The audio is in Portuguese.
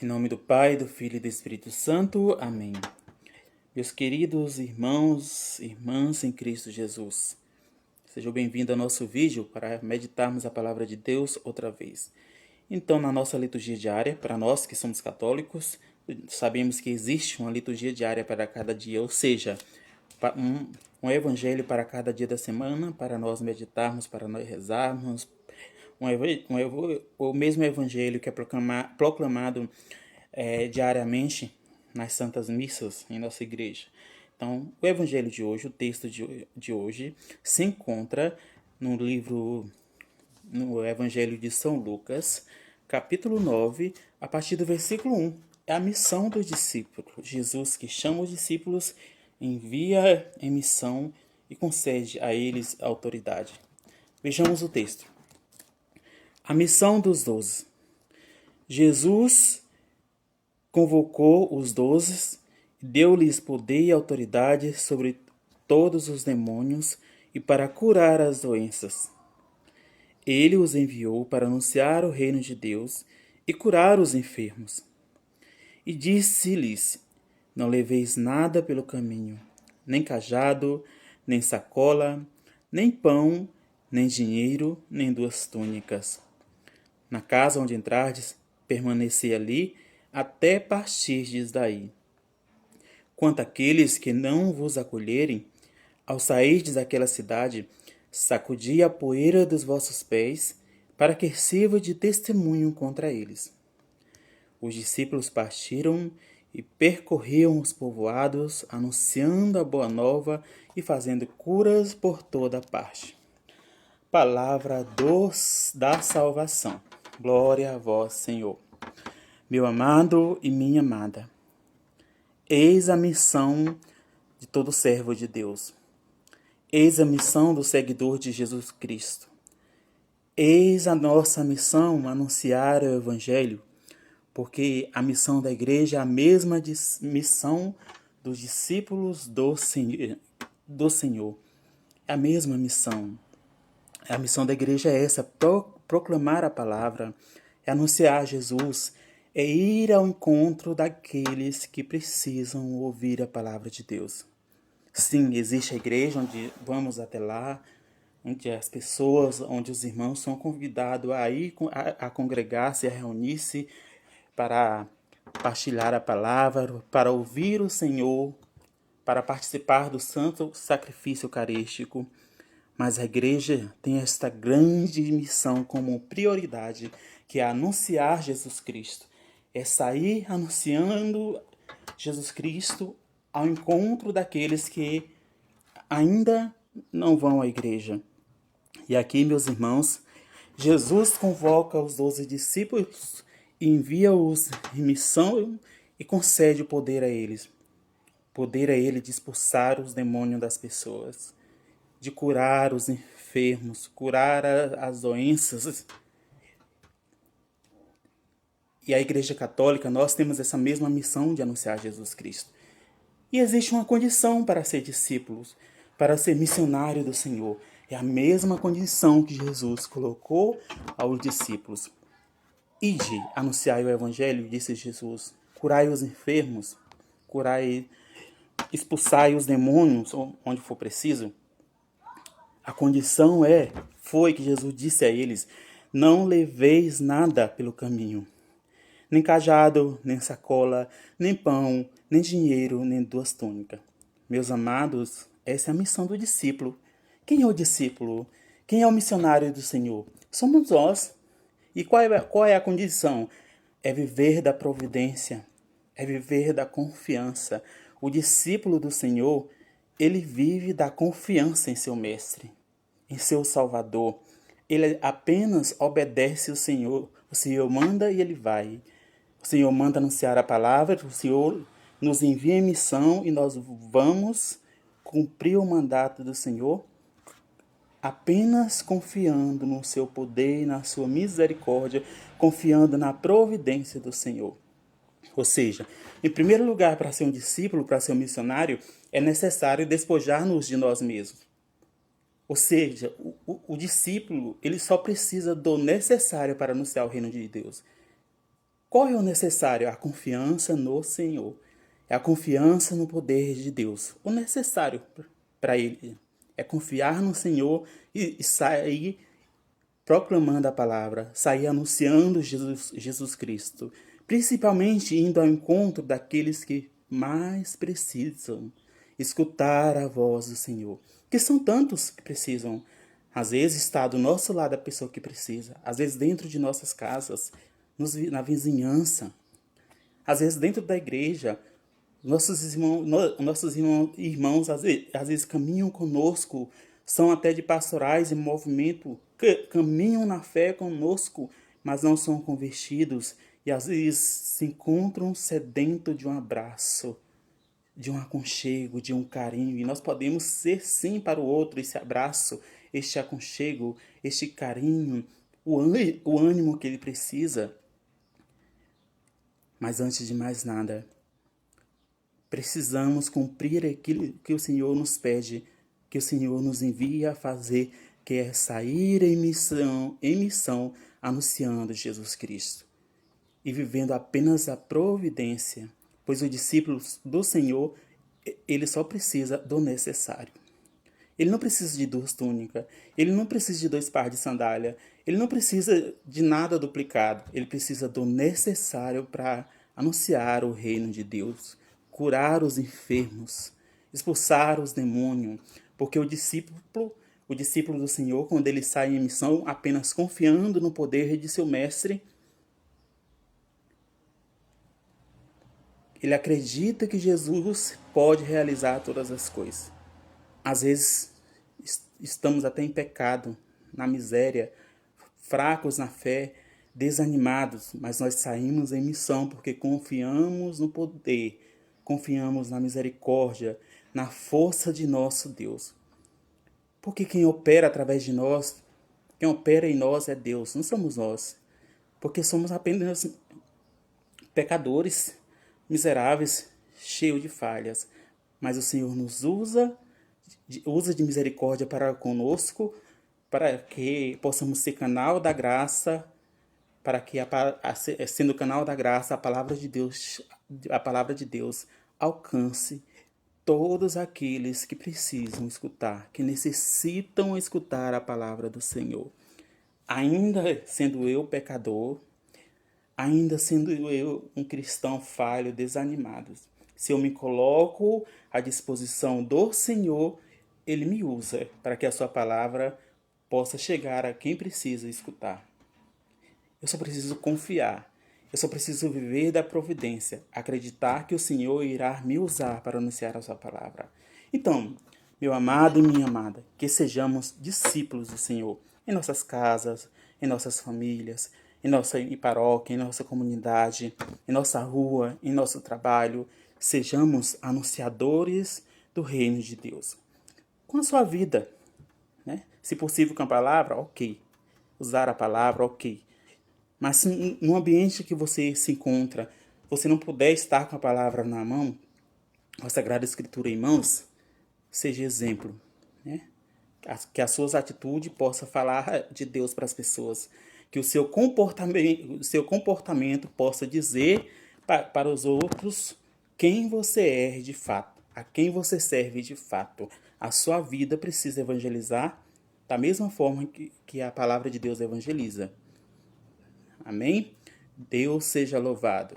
Em nome do Pai, do Filho e do Espírito Santo. Amém. Meus queridos irmãos e irmãs em Cristo Jesus, sejam bem-vindos ao nosso vídeo para meditarmos a palavra de Deus outra vez. Então, na nossa liturgia diária, para nós que somos católicos, sabemos que existe uma liturgia diária para cada dia, ou seja, um evangelho para cada dia da semana, para nós meditarmos, para nós rezarmos, o mesmo evangelho que é proclamado diariamente nas santas missas em nossa igreja. Então, o evangelho de hoje, o texto de hoje, se encontra no evangelho de São Lucas, capítulo 9, a partir do versículo 1. É a missão dos discípulos. Jesus, que chama os discípulos, envia em missão e concede a eles autoridade. Vejamos o texto. A missão dos 12. Jesus convocou os 12, deu-lhes poder e autoridade sobre todos os demônios e para curar as doenças. Ele os enviou para anunciar o reino de Deus e curar os enfermos. E disse-lhes: Não leveis nada pelo caminho, nem cajado, nem sacola, nem pão, nem dinheiro, nem 2 túnicas. Na casa onde entrardes, permanecei ali até partirdes daí. Quanto àqueles que não vos acolherem, ao sairdes daquela cidade, sacudi a poeira dos vossos pés, para que sirva de testemunho contra eles. Os discípulos partiram e percorriam os povoados, anunciando a boa nova e fazendo curas por toda parte. Palavra da salvação. Glória a vós, Senhor. Meu amado e minha amada, eis a missão de todo servo de Deus. Eis a missão do seguidor de Jesus Cristo. Eis a nossa missão anunciar o Evangelho, porque a missão da igreja é a mesma missão dos discípulos do Senhor. É a mesma missão. A missão da igreja é essa, proclamar a palavra, é anunciar Jesus, é ir ao encontro daqueles que precisam ouvir a palavra de Deus. Sim, existe a igreja onde vamos até lá, onde as pessoas, onde os irmãos são convidados a ir a congregar-se, a reunir-se para partilhar a palavra, para ouvir o Senhor, para participar do santo sacrifício eucarístico. Mas a igreja tem esta grande missão como prioridade, que é anunciar Jesus Cristo. É sair anunciando Jesus Cristo ao encontro daqueles que ainda não vão à igreja. E aqui, meus irmãos, Jesus convoca os 12 discípulos, envia-os em missão e concede o poder a eles. Poder a ele de expulsar os demônios das pessoas, de curar os enfermos, curar as doenças. E a Igreja Católica, nós temos essa mesma missão de anunciar Jesus Cristo. E existe uma condição para ser discípulos, para ser missionário do Senhor. É a mesma condição que Jesus colocou aos discípulos. Ide, anunciai o Evangelho, disse Jesus. Curai os enfermos, expulsai os demônios onde for preciso. A condição foi que Jesus disse a eles: não leveis nada pelo caminho, nem cajado, nem sacola, nem pão, nem dinheiro, nem 2 túnicas. Meus amados, essa é a missão do discípulo. Quem é o discípulo? Quem é o missionário do Senhor? Somos nós. E qual é a condição? É viver da providência, é viver da confiança. O discípulo do Senhor, ele vive da confiança em seu mestre, em seu Salvador. Ele apenas obedece ao Senhor. O Senhor manda e ele vai. O Senhor manda anunciar a palavra, o Senhor nos envia em missão e nós vamos cumprir o mandato do Senhor apenas confiando no seu poder e na sua misericórdia, confiando na providência do Senhor. Ou seja, em primeiro lugar, para ser um discípulo, para ser um missionário, é necessário despojar-nos de nós mesmos. Ou seja, o discípulo, ele só precisa do necessário para anunciar o reino de Deus. Qual é o necessário? A confiança no Senhor. É a confiança no poder de Deus. O necessário para ele é confiar no Senhor e sair proclamando a palavra, sair anunciando Jesus Cristo, principalmente indo ao encontro daqueles que mais precisam escutar a voz do Senhor, que são tantos que precisam. Às vezes está do nosso lado a pessoa que precisa, às vezes dentro de nossas casas, na vizinhança, às vezes dentro da igreja. Nossos irmãos às vezes caminham conosco, são até de pastorais e movimento, caminham na fé conosco, mas não são convertidos e às vezes se encontram sedentos de um abraço, de um aconchego, de um carinho. E nós podemos ser sim para o outro esse abraço, este aconchego, este carinho, o ânimo que ele precisa. Mas antes de mais nada, precisamos cumprir aquilo que o Senhor nos pede, que o Senhor nos envia a fazer, que é sair em missão anunciando Jesus Cristo e vivendo apenas a providência, pois o discípulo do Senhor, ele só precisa do necessário. Ele não precisa de 2 túnicas, ele não precisa de 2 pares de sandália, ele não precisa de nada duplicado, ele precisa do necessário para anunciar o reino de Deus, curar os enfermos, expulsar os demônios, porque o discípulo do Senhor, quando ele sai em missão, apenas confiando no poder de seu mestre, ele acredita que Jesus pode realizar todas as coisas. Às vezes estamos até em pecado, na miséria, fracos na fé, desanimados, mas nós saímos em missão porque confiamos no poder, confiamos na misericórdia, na força de nosso Deus. Porque quem opera através de nós, quem opera em nós é Deus, não somos nós. Porque somos apenas pecadores, miseráveis, cheios de falhas. Mas o Senhor nos usa de misericórdia para conosco, para que possamos ser canal da graça, para que, sendo canal da graça, a palavra de Deus alcance todos aqueles que precisam escutar, que necessitam escutar a palavra do Senhor. Ainda sendo eu pecador, ainda sendo eu um cristão falho, desanimado, se eu me coloco à disposição do Senhor, Ele me usa para que a sua palavra possa chegar a quem precisa escutar. Eu só preciso confiar. Eu só preciso viver da providência, acreditar que o Senhor irá me usar para anunciar a sua palavra. Então, meu amado e minha amada, que sejamos discípulos do Senhor em nossas casas, em nossas famílias, em nossa paróquia, em nossa comunidade, em nossa rua, em nosso trabalho. Sejamos anunciadores do reino de Deus. Com a sua vida, né? Se possível com a palavra, ok. Usar a palavra, ok. Mas se no ambiente que você se encontra, você não puder estar com a palavra na mão, a Sagrada Escritura em mãos, seja exemplo, né? Que as suas atitudes possam falar de Deus para as pessoas, que o seu comportamento possa dizer para os outros quem você é de fato, a quem você serve de fato. A sua vida precisa evangelizar da mesma forma que a palavra de Deus evangeliza. Amém? Deus seja louvado.